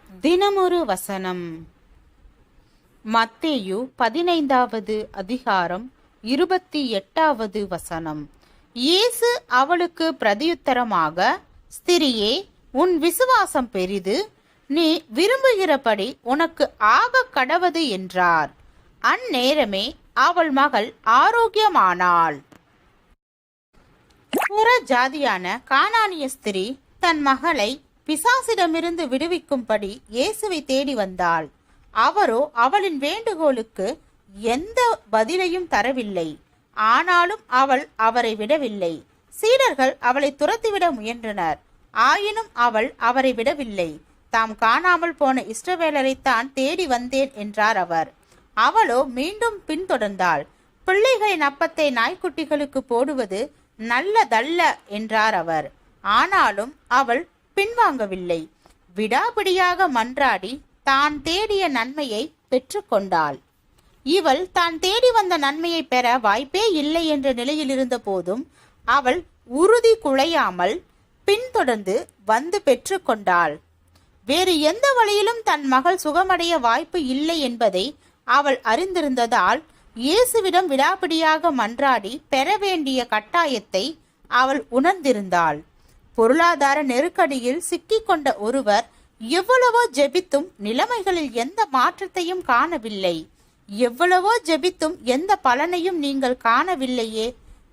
தினமொரு வசனம். மத்தேயு 15வது அதிகாரம் 28வது வசனம். இயேசு அவளுக்கு பிரதியுத்தரமாக, ஸ்திரியே, உன் விசுவாசம் பெரிது, நீ விரும்புகிறபடி உனக்கு ஆக கடவது என்றார். அந்நேரமே அவள் மகள் ஆரோக்கியமானாள். புற ஜாதியான கானானிய ஸ்திரீ தன் மகளை பிசாசிடமிருந்து விடுவிக்கும்படி இயேசுவை தேடி வந்தாள். அவரோ அவளின் வேண்டுகோளுக்கு எந்த பதிலையும் தரவில்லை. ஆனாலும் அவள் அவரை விடவில்லை. சீடர்கள் அவளை துரத்திவிட முயன்றனர். ஆயினும் அவள் அவரை விடவில்லை. தாம் காணாமல் போன இஸ்ரவேலரைத்தான் தேடி வந்தேன் என்றார் அவர். அவளோ மீண்டும் பின்தொடர்ந்தாள். பிள்ளைகளின் அப்பத்தை நாய்க்குட்டிகளுக்கு போடுவது நல்லதல்ல என்றார் அவர். ஆனாலும் அவள் பின்வாங்கவில்லை. விடாபிடியாக மன்றாடி தான் தேடிய நன்மையை பெற்றுக்கொண்டாள். இவள் தான் தேடி வந்த நன்மையை பெற வாய்ப்பே இல்லை என்ற நிலையில் இருந்த போதும் அவள் உறுதி குலையாமல் பின்தொடர்ந்து வந்து பெற்றுக்கொண்டாள். வேறு எந்த வழியிலும் தன் மகள் சுகமடைய வாய்ப்பு இல்லை என்பதை அவள் அறிந்திருந்ததால் இயேசுவிடம் விடாபிடியாக மன்றாடி பெற வேண்டிய கட்டாயத்தை அவள் உணர்ந்திருந்தாள். பொருளாதார நெருக்கடியில் சிக்கிக்கொண்ட ஒருவர் எவ்வளவோ ஜெபித்தும் நிலைமைகளில் எந்த மாற்றத்தையும் காணவில்லை. எவ்வளவோ ஜெபித்தும் எந்த பலனையும் நீங்கள் காணவில்லையே,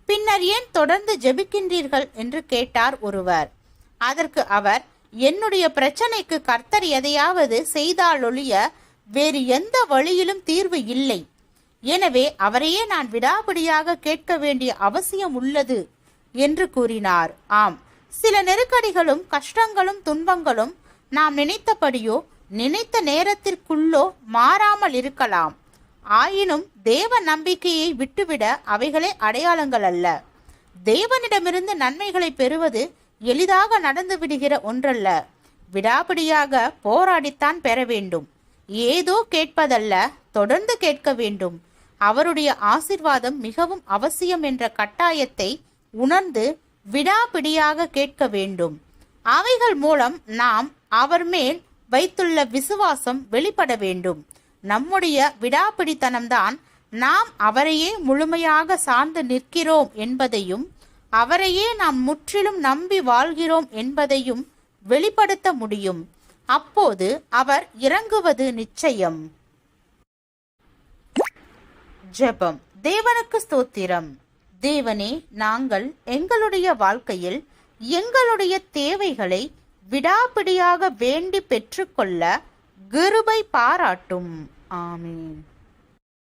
பின்னர் ஏன் தொடர்ந்து ஜெபிக்கின்றீர்கள் என்று கேட்டார் ஒருவர். அதற்கு அவர், என்னுடைய பிரச்சனைக்கு கர்த்தர் எதையாவது செய்தாலொழிய வேறு எந்த வழியிலும் தீர்வு இல்லை. எனவே அவரையே நான் விடாபிடியாக கேட்க வேண்டிய அவசியம் உள்ளது என்று கூறினார். ஆம், சில நெருக்கடிகளும் கஷ்டங்களும் துன்பங்களும் நாம் நினைத்தபடியோ நினைத்த நேரத்திற்குள்ளோ மாறாமல் இருக்கலாம். ஆயினும் தேவ நம்பிக்கையை விட்டுவிட அவைகளே அடையாளங்கள் அல்ல. தேவனிடமிருந்து நன்மைகளை பெறுவது எளிதாக நடந்து விடுகிற ஒன்றல்ல. விடாபிடியாக போராடித்தான் பெற வேண்டும். ஏதோ கேட்பதல்ல, தொடர்ந்து கேட்க வேண்டும். அவருடைய ஆசீர்வாதம் மிகவும் அவசியம் என்ற கட்டாயத்தை உணர்ந்து விடாபிடியாக கேட்க வேண்டும். அவைகள் மூலம் நாம் அவர் மேல் வைத்துள்ள விசுவாசம் வெளிப்பட வேண்டும். நம்முடைய விடாபிடித்தனம்தான் நாம் அவரையே முழுமையாக சார்ந்து நிற்கிறோம் என்பதையும் அவரையே நாம் முற்றிலும் நம்பி வாழ்கிறோம் என்பதையும் வெளிப்படுத்த முடியும். அப்போது அவர் இறங்குவது நிச்சயம். ஜெபம். தேவனுக்கு ஸ்தோத்திரம். தேவனே, நாங்கள் எங்களுடைய வாழ்க்கையில் எங்களுடைய தேவைகளை விடாபிடியாக வேண்டி பெற்றுக்கொள்ள கிருபை பாராட்டும். ஆமீன்.